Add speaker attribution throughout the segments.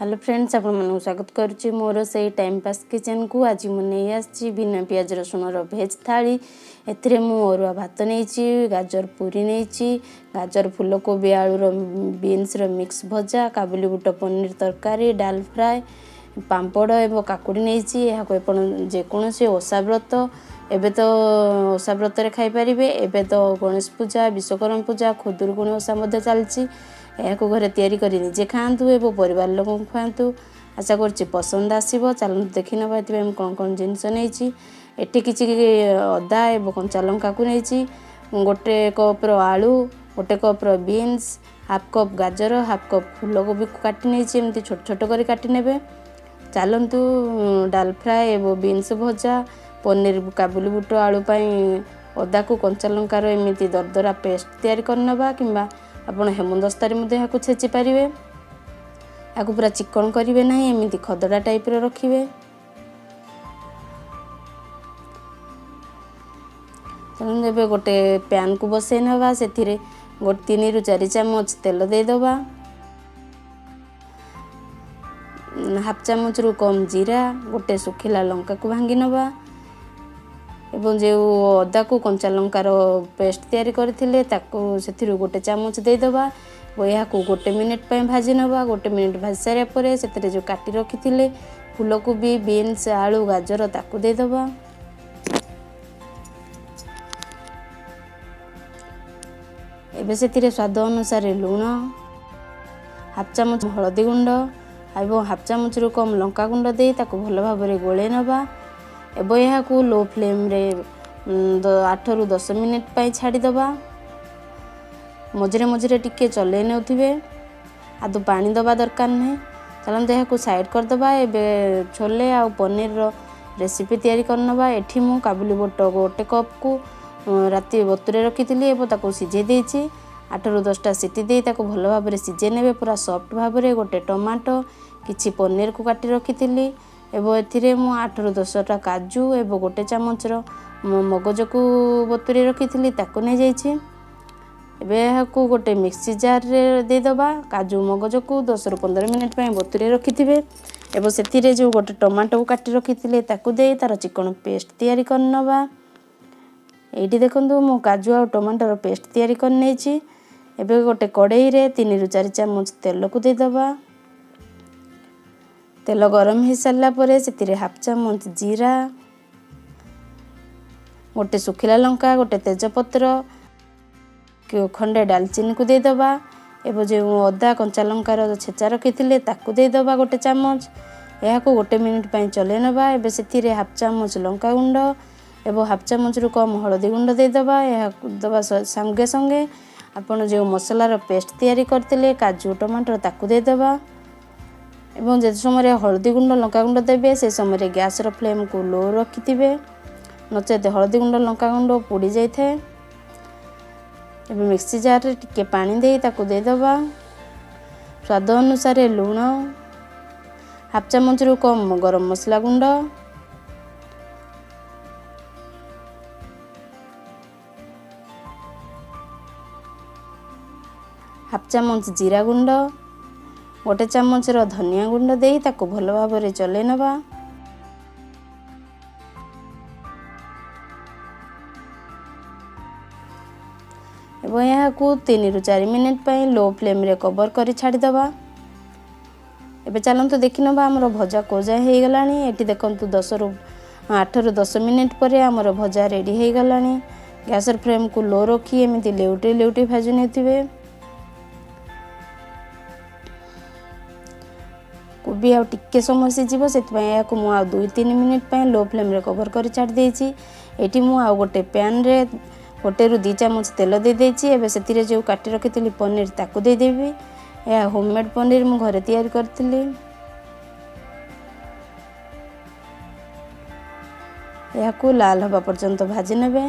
Speaker 1: Hello friends, आपको स्वागत करुच्ची मोर से टाइम पास किचन को। आज मुझे आसी बिना पियाज रसुण भेज थाली। एथिरे मु अरुआ भात नहीं, गाजर पूरी नहीं, गाजर फूलकोबी आलूर बीन्स मिक्स भजा, काबुली बुट पनीर तरकारी, डाल फ्राए, पांपड़ एवं काकुड़ी नहीं। जेकोसी ओषा व्रत एबे तो ओषा व्रत खाईपारे। एबे तो गणेश पूजा, विश्वकर्मा पूजा, खुदुरकुणी ओषा चलती। यहाँ घरे तैयारी कर निजे खातु एवं परिवार लोक खुआतु। आशा कर पसंद आसो। चलते देखी ना कौन कौन जिनस नहीं। एटी कि अदा एवं कंचा लंका को नहीं, गोटे कप्र आलू, गोटे कप्र बीन्स, हाफ कप गाजर, हाफ कप फूलकोबी को काटी नहीं, छोट छोट कर काटी ने। चलतु डाल फ्राए एवं बीन्स भजा, पनीर काबुली बुट आलू अदा को कंचा लंकार एमती दरदरा पेस्ट तैयारी करनबा किंबा आपण हेमदस्तारे यहाँ छेची पारे। या पूरा चिकन करेंगे ना, एमती खदड़ा टाइप रखिए। चलो गोटे पैन को बसई ना, से 3 ରୁ 4 चामच तेल देदेबा, हाफ चामच रु कम जीरा, गोटे सुखिला लंका को भांगी नवा एवं जो अदा को कंचा लंकार पेस्ट तैयारी करथिले ताको सेथिरु गोटे चामच देदेबा। या गोटे मिनिट भाजी नवा। गोटे मिनिट भाजी सारा पर से जो काटी रखी फूलकोबी, बीन्स, आलू, गाजर ताको देदेबा। एबे से स्वाद अनुसार लुण, हाफ चामच हलदी गुंड और हाफ चामच रु कम लंका गुंड दे ताको भल भाव गोले नवा। एवं यहाँ लो फ्लेम रे 8 ରୁ 10 मिनिट छाड़ीदबा। मझे मझे टिके चले नौथिबे, आदु पानी दबा दरकार नहीं। चलते यहाँ साइड करदबा। एबे छोले आ पनीर रेसिपी तैयारी करनबा। एठी मु काबुली बुट गोटे कप को राति बतुरे रखी ताको सिझे देछि। 8 ରୁ 10टा सीटी दे ताको भल भाव सिझे ने पूरा सॉफ्ट भाव। गोटे टमाटो, किछि पनीर को काटी रखी एवं एथिरे मु 8 ରୁ 10टा काजू एवं गोटे चामच मगज को बतुरे रखी ताको नहीं जाइछि। एबे यहाँ गोटे मिक्सी जार रे देदेबा। काजू मगज को 10 ରୁ 15 मिनिट बतुरे रखी एवं से जो गोटे टमाटो को काटी रखी ताको दे तार चिकन पेस्ट तैयारी करनबा। एठी देखंतु मु काजू और टमाटर पेस्ट तैयारी कर नेछि। एबे गोटे कड़ाई रे 3 ରୁ 4 चामच तेल को देदेबा। तेल गरम हो सारा पर से हाफ चामच जीरा, गोटे सुखिला लंका, गोटे तेजपत्र, खंडे डालचीनी को देदेबा। एवं जो अदा कंचा लंकार छेचा रखी ताको देदेबा गोटे चामच। यहाँ गोटे मिनिट चले नवा। एबे से हाफ चामच लंका गुंड एवं हाफ चामच रु कम हलदी गुंड देदेबा। यहाँ दबा संगे संगे आपण जो मसलार पेस्ट तैयारी करते काजू टमाटर ताको देदेबा। एवं जे समय हलदी गुंड लंका गुंड देवे से समय गैस फ्लेम को लो रखि नचेत हलदी गुंड लंका गुंड पोड़ी जाए। मिक्सी जार रे टिके पानी दे ताको देदेबा। स्वाद अनुसार लुण, हाफ चामच रु कम गरम मसला गुंड, हाफ चामच जीरा गुंड, गोटे चामच धनिया गुंड दे ताको भल भाव चले नवा। एवं यहाँ 3 ରୁ 4 मिनिट लो फ्लेम रे कवर कर छाड़ीदबा। एबे चलतु देखी नवा आमर भजा को जाए हो गला। ये देखंतु 8 ରୁ 10 मिनिट पर आमर भजा रेडी हो गला। गैस फ्लेम को लो रखी एमती लेउटे लेउटे भाजी नेथिबे। कोबी आ टिके समय सीझिबो से 2-3 मिनिट लो फ्लेम रे कवर कर छाड़ देछि। एठी मु आ गोटे पैन रे 1 ରୁ 2 चामच तेल दे देछि। एबे से जो काटी रखी पनीर ताको दे देबी। या होममेड पनीर मु घरे तैयार करथिली। या लाल हवा पर्यंत भाजी नेबे।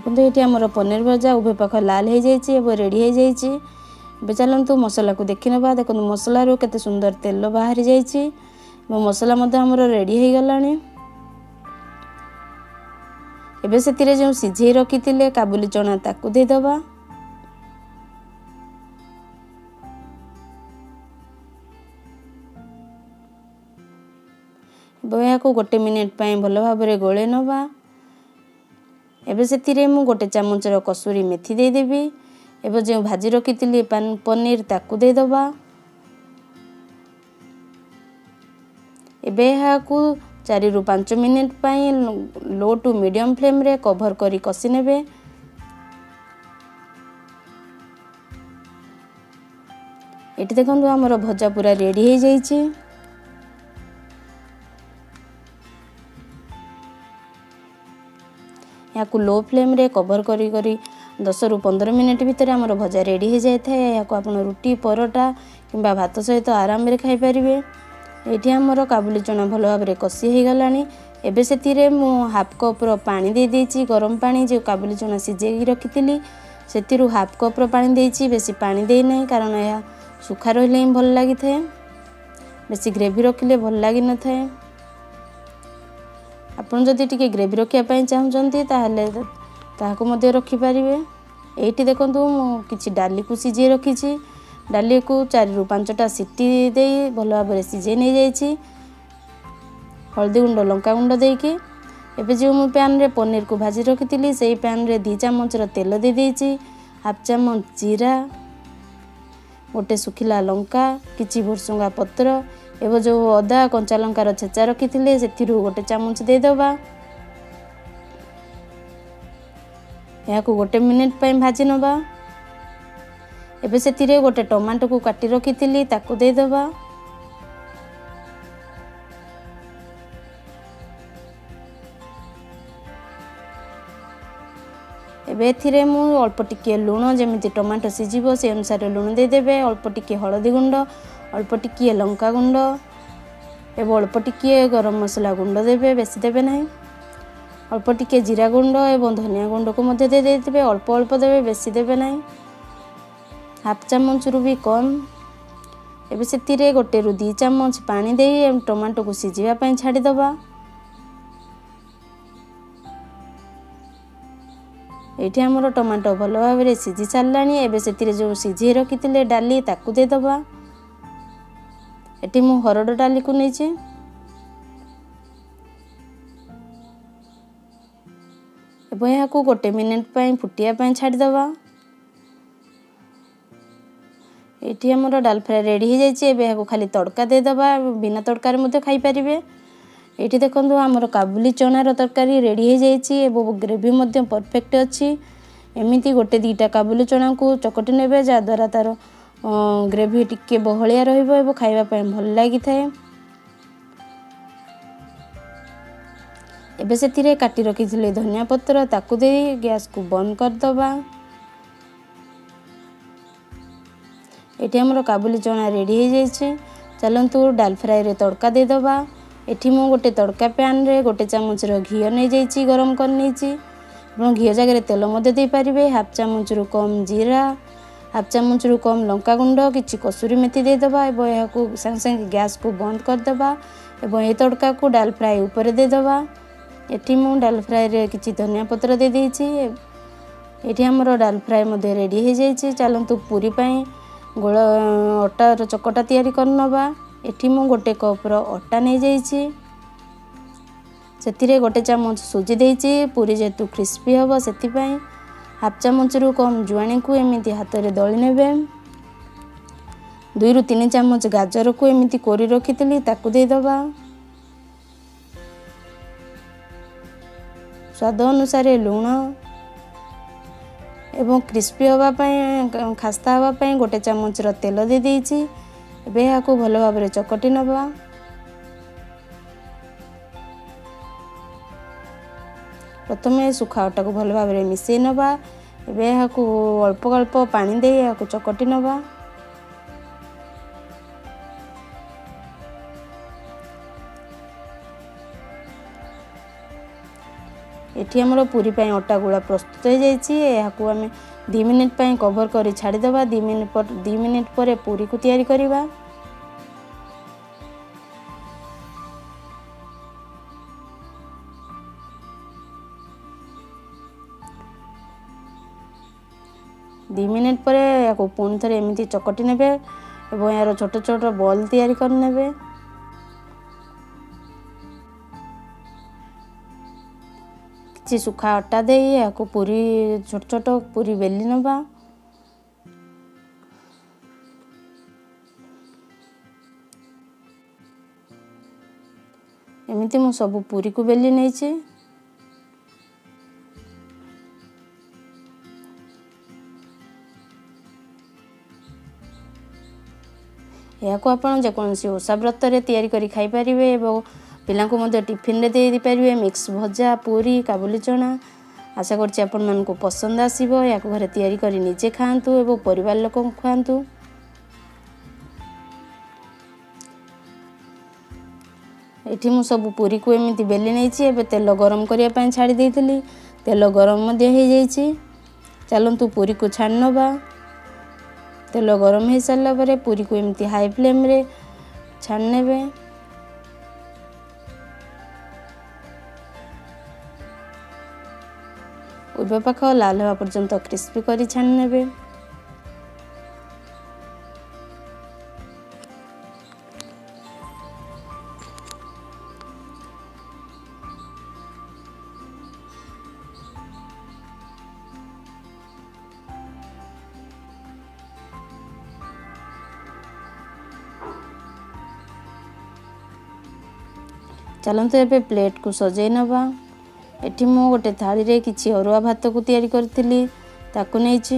Speaker 1: ये आमर पनीर भजा उभय पाख लाल हो जाए रेडी हो जाए। चलतु मसला को देखी ना। देखो मसलार केते सुंदर तेल बाहरी जाइए। मसला आमर रेडी हो गला। एबे सेतिरे जो सिझेई रखिथिले काबुली चना ताकू दे दबा। या को 1 मिनिट पाए भल भाबरे गोळे नबा। एबे सेतिरे मु 1 चामच कसूरी मेथी दे देबी। एबे जो भाजी रखिथिली पनीर ताकू दे दबा। एबे या को 4 रु 5 मिनिट पाए लो टू मीडियम फ्लेम रे कवर करी कसी नेबे। एटी देखंतु हमर भजा पूरा रेडी हो जाइछि। या को लो फ्लेम रे कवर करी करी 10 रु 15 मिनिट भीतर हमर भजा रेडी हो जाय थाए। या को आपण रोटी परोटा किंबा भात सहित आराम रे खाई परिबे। एठी हमर काबुली चना भलो भाबरे कसी हे गलानी। एबे सेतिरे मु हाफ कप रो पानी दे देछि, गरम पानी जे काबुली चना सिजेई रखिथिली सेतिरु हाफ कप रो पानी देछि। बेसी पानी देई नै कारण या सुखा रहले ही भल लागि थाए, बेसी ग्रेवी रखिले भल लागि न थाए। आपण जदि टिके ग्रेवी रखिया पई चाहउचंती ताहले ताहाको मध्ये रखि परिबे। एठी देखंतु मु किछि डाली को सिजे रखिछि। डाली को 4 रु 5टा सिटी देई भल भाबरे सिजे नै जाइछि। हल्दी गुंड लंका गुंड देकी एबे जो मु पैन रे पनीर को भाजी रखिथिली सेही पैन रे 2 चामच रो तेल दे देछि। हाफ चामच जीरा, 1 सुखिला लंका, किछि भुरसुंगा पत्र एबे जो अदा कंचा लंका रो छेचा रखिथिले सेथिरु 1 चामच दे दबा। या को 1 मिनिट पय भाजी नबा। एबे सेतिरे 1 टमाटो को काटी रखिथिली ताकू दे दबा। एबे एथिरे मु अल्प टिके लूण जेमिति टमाटो सिजिबो से अनुसार लूण दे देबे। अल्प टिके हळदी गुंड, अल्प टिके लंका गुंड एबे अल्प टिके गरम मसला गुंड देबे, बेसी देबे नाही। अल्प टिके जीरा गुंड एवं धनिया गुंड को मध्ये दे देबे। अल्प अल्प देबे, बेसी देबे नाही। हाफ चामच रु भी कम। एबे सेतिरे 1 रु 2 चामच पानी देई टमाटो को सिजिबा पई छाडी दबा। एठी हमर टमाटो भलो भाबरे सिझी सारलानी। एबे सेतिरे जो सिझी रखिथिले डाली ताकू दे दबा। एठी मु हरड डाली को नेछि। एबे या को 1 मिनिट पई फुटिया पई छाडी दबा। एठी हमर डाल फ्राई रेडी हो जाइछि। एबे या को खाली तड़का दे दबा, बिना तड़का रे मध्ये खाई परिबे। एठी देखंतु हमर काबुली चना रो तरकारी रेडी हो जाइछि। एबो ग्रेवी मध्ये परफेक्ट अछि। एमिति 1-2टा काबुली चना को चकटी नेबे जा द्वारा तार ग्रेवी टिके बहलिया रहिबो एबो खाइबा पय भल लागि थाए। एबे सेतिरे काटी रखिथिले धनिया पत्र ताकू देई गैस को बंद कर दबा। एठी हमर काबुली चना रेडी हो जाइछि। चलंतु डाल फ्राई रे तड़का दे दबा। एठी मु 1 तड़का पैन रे 1 चामच रो घियो नै जाइछि, गरम कर नेछि। आपण घियो जगह तेल मध्ये दे पारिबे। हाफ चामच रु कम जीरा, हाफ चामच रु कम लंका गुंड, किछि कसूरी मेथी दे दबा। एबो या को संग संग गैस को बंद कर दबा एबो ए तड़का को डाल फ्राई ऊपर दे दबा। एठी मु डाल फ्राई रे किछि धनिया पत्र दे देछि। एठी हमर डाल फ्राई मध्ये रेडी हो जाइछि। चलंतु पूरी पई गोळ आटा रो चकटा तयारी करनबा। एठी मु 1 कप रो आटा नै जाइछि। सेतिरे 1 चामच सुजी देइछि। पूरी जेतु क्रिस्पी हबो सेति पई हाफ चामच रु कम जुआणी को एमिति हाथ रे दळी नेबे। 2 रु 3 चामच गाजर को एमिति कोरी रखिथिली ताकू दे दबा। स्वाद अनुसार लूण एवं क्रिस्पी हवा पई खास्ता हवा पई 1 चामच रो तेल दे देइछि। एबे या को भलो भाबरे चकटी नबा। प्रथमे सुखा आटा को भलो भाबरे मिसेई नबा। एबे या को अल्प अल्प पानी दे या को चकटी नबा। एठी हमर पूरी पई आटा गुळा प्रस्तुत हो जाइछि। या को हमें 2 मिनिट पई कवर करी छाडी दबा। 2 मिनिट पर पूरी को तयारी करिबा। 2 मिनिट पर या पुणी थे एमती चकटी नेबे एवं यार छोट छोट बॉल तैयारी करनेबे। किसी सुखा अटा दे या पूरी छोट छोट पूरी बेली नबा। एमती मु सब पूरी को बेली नहीं। या को आपण जेकोसी ओषा व्रत रे तैयारी करी खाई परिवे एवं पिला को मध्य टिफिन रे दे परिवे। मिक्स भजा पूरी काबुली चना आशा करछि आपण मन को पसंद आसीबो। या को घरे तैयारी करी निजे खांतु एवं परिवार लोक खांतु। एठी मु सब पूरी को एमती बेली नहीं। एबे तेल गरम करिया पई छाड़ी देइतली। तेल गरम मध्य हो जाइछि। चलंतु पूरी को छान नबा। तेल गरम हो सारा पर पूरी को एमती हाई फ्लेम रे छान नेबे। उभय पाख लाल हवा पर्यंत क्रिस्पी करी छान नेबे। चलते एबे प्लेट को सजाई नबा। एठी मु गोटे थाली रे किछि अरुआ भात को तैयारी करथिली ताकू नेछि।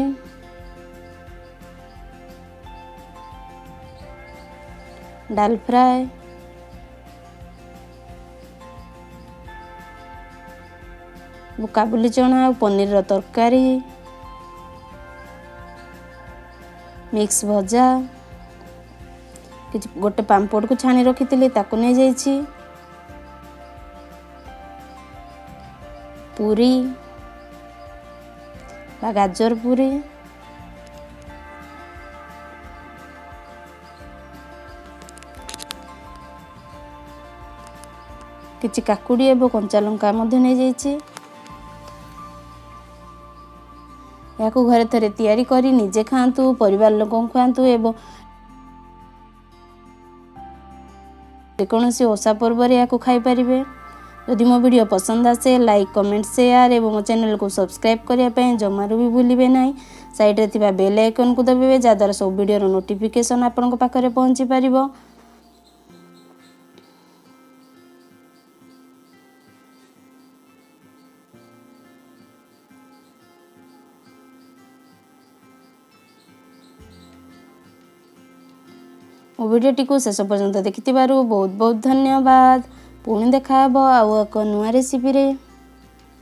Speaker 1: दाल फ्राए, काबुली चना और पनीर रो तरकारी, मिक्स भजा, किछि गोटे पांपड़ को छानी रखिथिली ताकू नै जाइछि। पूरी बा गाजर पूरी, किछि काकुड़ी एवं कंचा लंका मध्य नै जाइछि। या को घरे थरे तैयारी करी निजे खांतु परिवार लोक खांतु एवं जेकोसी ओषा पर्व रे या को खाई परिबे। यदि मो वीडियो पसंद आसे लाइक कमेंट शेयर एवं मो चैनल को सब्सक्राइब करिया पय जमारू भी भूलिबे नाही। साइड रे थिबा बेल आइकन को दबाइबे जादार सब वीडियो रो नोटिफिकेशन आपन को पाखरे पहुंची परिबो। मो वीडियोटी को शेष पर्यंत देखिथिबारु बहुत बहुत धन्यवाद। पुणी देखा हबो आउ एक नुआ रेसिपी रे।